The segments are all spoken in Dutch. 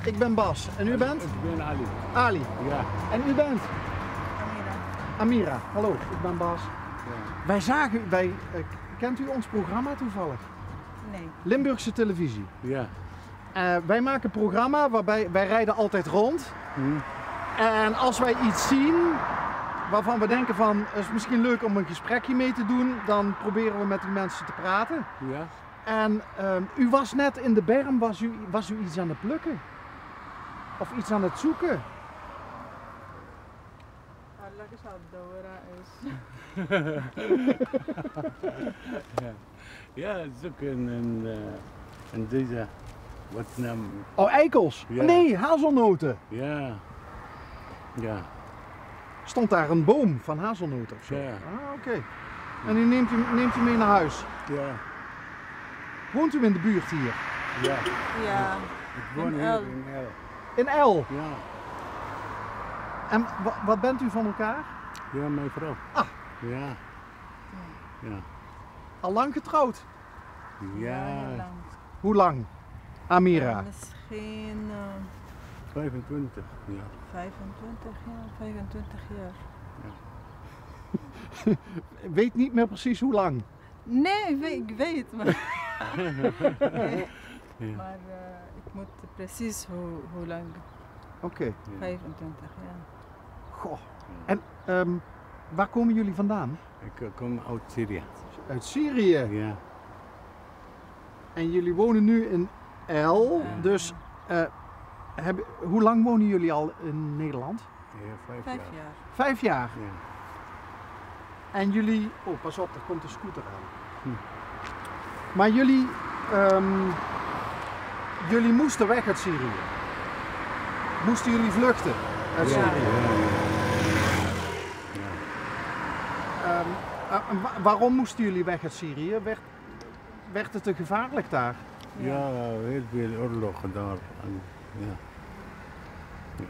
Ik ben Bas. En u bent? Ik ben Ali. Ali. Ja. En u bent? Amira. Amira. Hallo, ik ben Bas. Ja. Wij zagen, kent u ons programma toevallig? Nee. Limburgse televisie. Ja. Wij maken een programma waarbij wij rijden altijd rond. Hm. En als wij iets zien waarvan we denken van het is misschien leuk om een gesprekje mee te doen, dan proberen we met die mensen te praten. Ja. En u was net in de berm, was u iets aan het plukken? Of iets aan het zoeken? Ja, zoek en deze, wat naam? Oh, eikels? Ja. Nee, hazelnoten. Ja. Ja. Stond daar een boom van hazelnoten of zo? Ja. Ah, oké. En u neemt u mee naar huis. Ja. Woont u in de buurt hier? Ja. Ja. Ik woon In hier El. in El. In El. Ja. En wat bent u van elkaar? Ja, mijn vrouw. Ah. Ja. Ja. Al lang getrouwd? Ja. Heel lang. Hoe lang? Amira. Misschien 25 jaar. 25 jaar. 25 jaar. Weet niet meer precies hoe lang. Nee, ik weet. Maar, Ja. maar ik moet precies hoe lang. Oké. 25 jaar. Goh. En waar komen jullie vandaan? Ik kom uit Syrië. Uit Syrië. Ja. En jullie wonen nu in El. Ja. Dus hoe lang wonen jullie al in Nederland? Ja, 5 5 jaar. jaar. 5 jaar. Ja. En jullie... Oh, pas op, er komt een scooter aan. Hm. Maar jullie moesten weg uit Syrië. Moesten jullie vluchten uit Ja. Syrië? Ja. Waarom moesten jullie weg uit Syrië? Werd het te gevaarlijk daar? Ja, heel veel oorlogen daar. En, ja. Ja.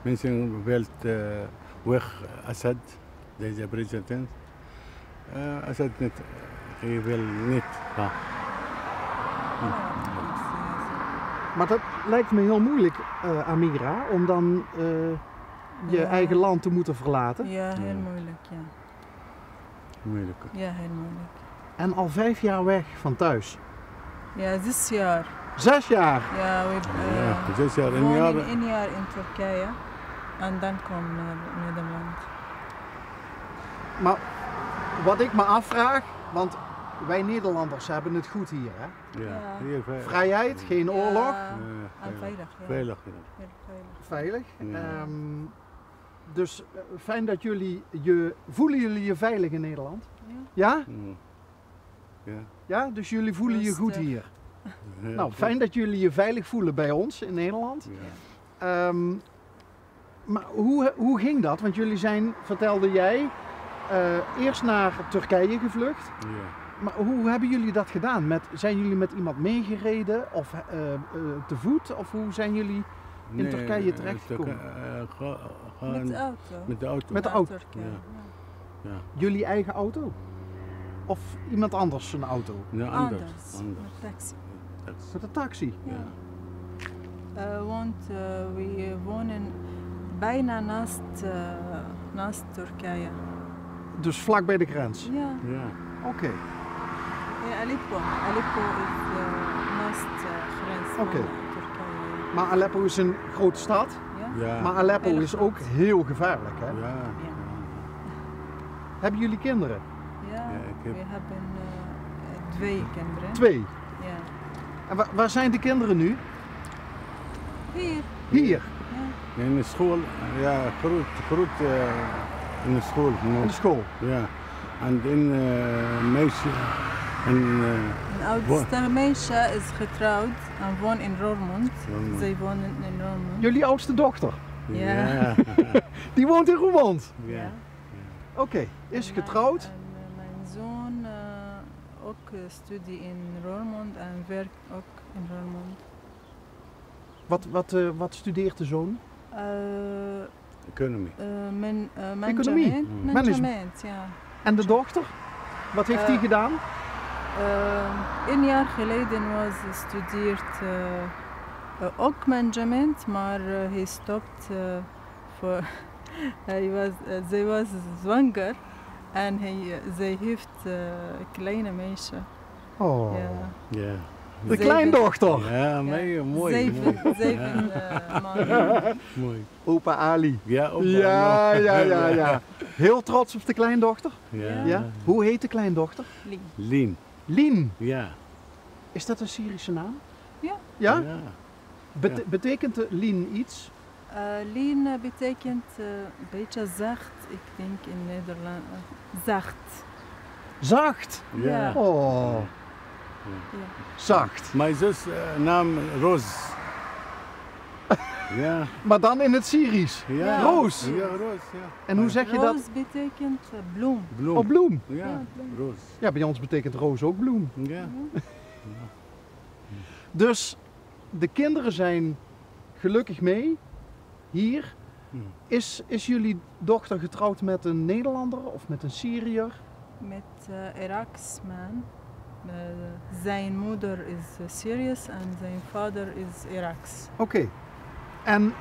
Mensen wilden weg Assad, deze president. Assad niet, hij wil niet gaan. Maar dat lijkt me heel moeilijk, Amira, om dan je Ja. eigen land te moeten verlaten. Ja, heel Ja. moeilijk. Ja. Moeilijk. Ja, heel moeilijk. En al 5 jaar weg van thuis. Ja, dit jaar. 6 jaar. Ja, we Ja, 6 jaar, een jaar. wonen 1 jaar in Turkije en dan komen naar Nederland. Maar wat ik me afvraag, want wij Nederlanders hebben het goed hier, hè? Ja. Ja. Hier veilig. Vrijheid, geen oorlog, Ja, en veilig. Ja. Veilig, ja. Heel veilig. veilig. Ja. Dus fijn dat voelen jullie je veilig in Nederland? Ja. Ja? Mm. Ja. Ja, dus jullie voelen je goed Rustig. hier. Heel Nou, goed. fijn dat jullie je veilig voelen bij ons in Nederland. Ja. Maar hoe ging dat? Want jullie zijn, vertelde jij, eerst naar Turkije gevlucht. Ja. Maar hoe hebben jullie dat gedaan? Zijn jullie met iemand meegereden of te voet? Of hoe zijn jullie in Turkije terechtgekomen? Met de auto. Met de auto. Met de Naar auto. Turkije, Ja. ja. Ja. Jullie eigen auto? Of iemand anders zijn auto? Nee, Anders. anders. Met taxi. Taxi. Met een taxi? Ja. Ja. Want we wonen bijna naast Turkije. Dus vlak bij de grens? Ja, Ja. Oké. in Aleppo. Aleppo is naast grens van Oké. Turkije. Maar Aleppo is een grote stad. Ja? Ja. Maar Aleppo Heel is groot. ook heel gevaarlijk, hè? Ja. Hebben jullie kinderen? Ja, Ja, ik heb- we hebben 2 kinderen. 2. Ja. En waar zijn de kinderen nu? Hier. Hier, Ja. In de school, ja, groot in de school. in de school. Ja. En in meisje. En Een oudste meisje is getrouwd en woont in Roermond. Roermond. Zij wonen in Roermond. Jullie oudste dochter, Ja. Ja. die woont in Roermond. Ja. Oké, is En getrouwd? En mijn zoon ook studie in Roermond en werkt ook in Roermond. Wat studeert de zoon? Economie. Economie? Management, ja. En de dochter? Wat heeft die Een jaar geleden was gestudeerd ook management, maar hij stopt voor. Zij was zwanger en zij heeft een kleine meisje. Oh, Ja. Ja. de kleindochter. Ja, mooi. Zeven maanden. Mooi. Opa Ali. Ja, opa. Ja. Heel trots op de kleindochter. Ja. Ja. Hoe heet de kleindochter? Lien. Lien. Lien. Ja. Is dat een Syrische naam? Ja. Ja? Ja. Betekent Lien iets? Lien betekent een beetje zacht, ik denk in Nederland. Zacht. Zacht. Ja. Oh, Ja. zacht. Mijn zus naam Roos. Ja. Maar dan in het Syrisch. Ja. Roos. Ja, Roos, ja. En hoe zeg je dat? Roos betekent bloem. Bloem. Oh, bloem. Ja, Ja, bloem. Roos. Ja, bij ons betekent roos ook bloem. Ja. Dus de kinderen zijn gelukkig mee hier. Is jullie dochter getrouwd met een Nederlander of met een Syriër? Met Iraks man. Zijn moeder is Syrisch en zijn vader is Iraks. Oké. En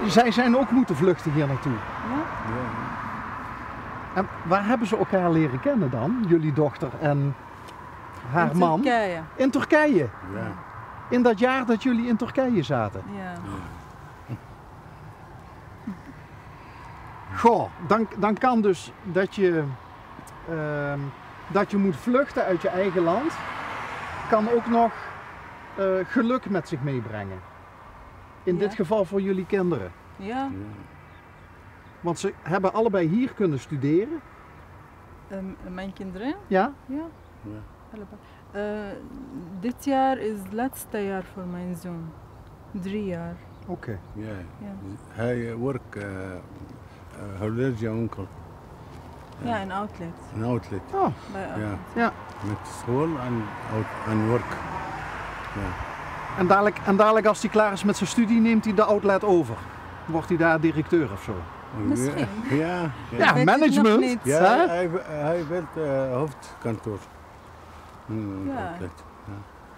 zij zijn ook moeten vluchten hier naartoe. Ja? Ja. En waar hebben ze elkaar leren kennen dan? Jullie dochter en haar in man? Turkije. In Turkije. Ja. In dat jaar dat jullie in Turkije zaten. Ja. Goh, dan kan dus dat je moet vluchten uit je eigen land, kan ook nog geluk met zich meebrengen. In Ja. dit geval voor jullie kinderen. Ja. Want ze hebben allebei hier kunnen studeren. Mijn kinderen? Ja? Ja. Ja. Allebei. Dit jaar is het laatste jaar voor mijn zoon. 3 jaar. Oké. Ja. Ja. Hij werkt horloge winkel. Ja, een outlet. Een outlet. Oh, Bij Ja. outlet. ja. Met school en werk. Ja. En dadelijk als hij klaar is met zijn studie, neemt hij de outlet over. Wordt hij daar directeur of zo? Misschien. Ja. Ja, Weet ik management. nog niet. Ja, Hè? hij wil hoofdkantoor. Ja. Outlet. Ja.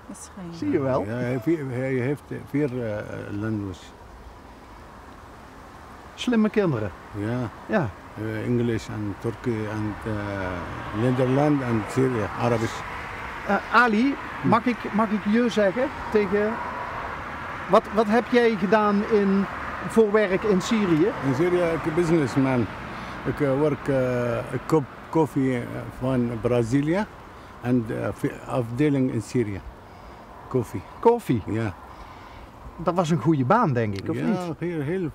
Misschien. Zie je wel? Ja, hij heeft 4 languages. Slimme kinderen. Ja. Ja. Engels en Turkije en Nederland en Syrië, Arabisch. Ali, mag ik je zeggen tegen... Wat heb jij gedaan voor werk in Syrië? In Syrië ik ben businessman. Ik werk ik koop koffie van Brazilië en afdeling in Syrië. Koffie. Koffie. Ja. Dat was een goede baan, denk ik, of ja, niet? heel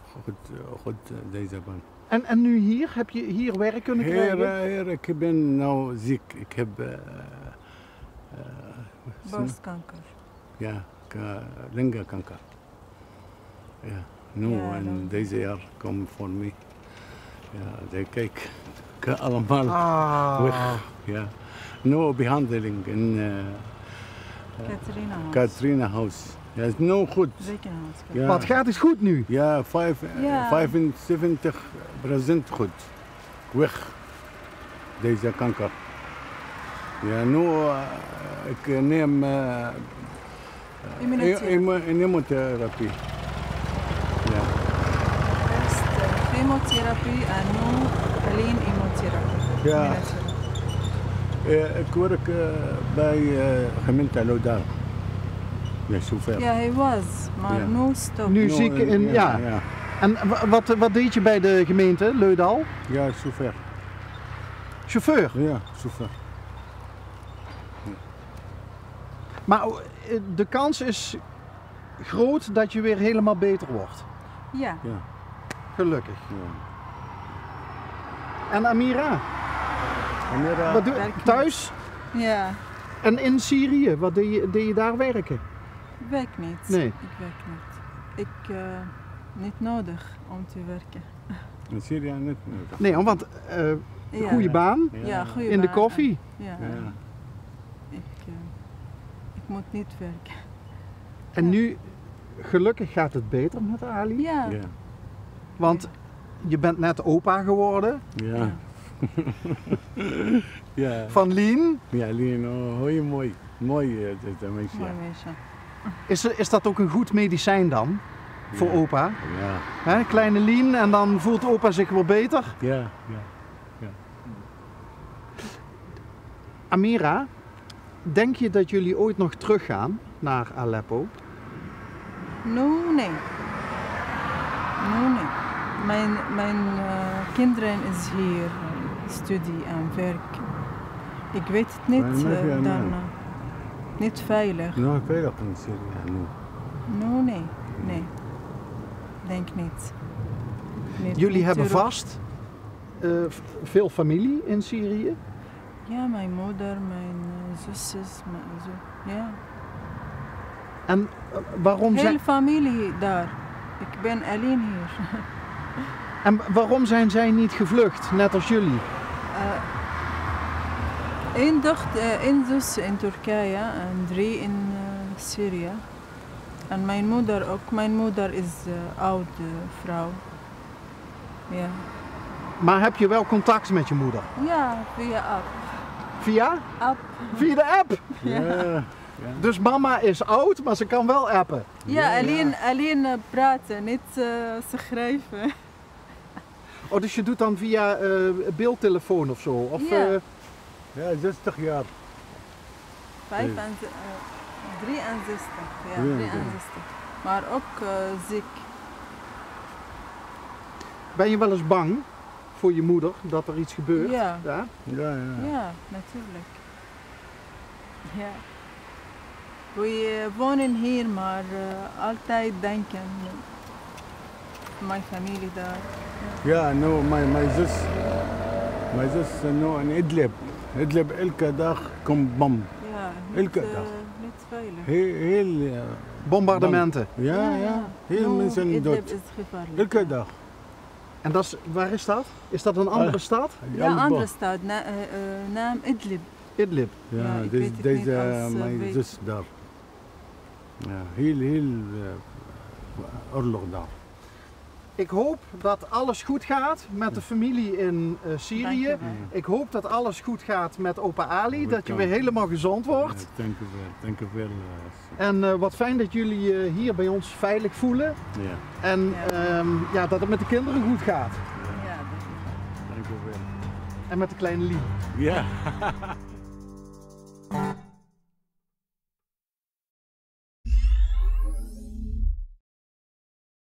goed deze baan. En nu hier? Heb je hier werk kunnen krijgen? Hier, ik ben nou ziek. Ik heb Borstkanker. ja, linkerkanker. Ja, nu Ja, en dan- deze jaar komt voor mij. Ja, they kijk allemaal weg. Ja. Nu behandeling in Katrina House. Katrina House. Ja, is nu goed. Ziekenhuis. Ja. Wat gaat het goed nu? Ja, Ja. 75% goed. Weg. Deze kanker. Ja, nu ik neem immunotherapie. Ja. Eerst chemotherapie en nu alleen immunotherapie. Ja. Immunotherapie. Ik werk bij gemeente Lodaal. Ja, zover. Ja, hij was, maar Ja. nu stop. Nu ziek in... Ja. Ja, En wat deed je bij de gemeente, Leudal? ja zover. Chauffeur. Ja, zover. Maar de kans is groot dat je weer helemaal beter wordt. Ja. Ja. Gelukkig. Ja. En Amira, Wanneer, wat doe je werkt thuis? Ja, En in Syrië, wat deed je daar werken? ik werk niet. Nee. Ik werk niet. Ik niet nodig om te werken. in Syrië niet nodig. Nee, want Ja. goede baan Ja, goede in de baan. koffie. Ja. Ja. Ik moet niet werken. En nu, gelukkig gaat het beter met Ali. Ja. Ja. Want je bent net opa geworden Ja. Ja. van Lien. Ja, Lien, oh, hoi, mooi. Mooi, dit meisje. Mooi meisje. Is dat ook een goed medicijn dan? Voor Ja. opa? Ja, Hè, kleine Lien en dan voelt opa zich weer beter. ja. Amira, denk je dat jullie ooit nog teruggaan naar Aleppo? Nee. Nee. Mijn kinderen is hier studie en werk. Ik weet het niet Maar mag je aan daarna. Niet veilig. Nou, veilig in Syrië nu. Nee. Denk niet. Jullie Niet hebben terug. vast veel familie in Syrië. Ja, mijn moeder, mijn zusjes, mijn zo. Ja. En waarom Heel zijn, familie daar. Ik ben alleen hier. waarom zijn zij niet gevlucht, net als jullie? Eén zus in Turkije en 3 in Syrië. En mijn moeder ook. Mijn moeder is oude vrouw. Ja. Maar heb je wel contact met je moeder? Ja, via app. Via? App. Via de app. Ja. Dus mama is oud, maar ze kan wel appen. Ja, alleen praten, niet schrijven. Oh, dus je doet dan via beeldtelefoon of zo? Of, Ja. Ja, 60 jaar. 63. Ja, 63. 63. Maar ook ziek. ben je wel eens bang voor je moeder dat er iets gebeurt? Ja. Ja? Ja, natuurlijk. Ja. We wonen hier, maar altijd denken. Mijn familie daar. Ja, no, mijn zus no, in Idlib. Idlib elke dag komt bom. Ja, Elke dag. niet veilig. Heel Bombardementen. ja. Heel No, mensen Idlib dood. is gevaarlijk. Elke dag. En dat is, waar is dat? Is dat een andere stad? Ja, andere stad. Naam Idlib. Idlib. Ja, Ja, ik weet het niet deze als, mijn weet. zus daar. Ja, heel oorlog daar. Ik hoop dat alles goed gaat met de familie in Syrië. Dankjewel. Ik hoop dat alles goed gaat met opa Ali, dat je Welkom. weer helemaal gezond wordt. Ja, dank u wel. En wat fijn dat jullie hier bij ons veilig voelen. Ja, En Ja. dat het met de kinderen goed gaat. Ja, dat is dank u wel. En met de kleine Lien. Ja.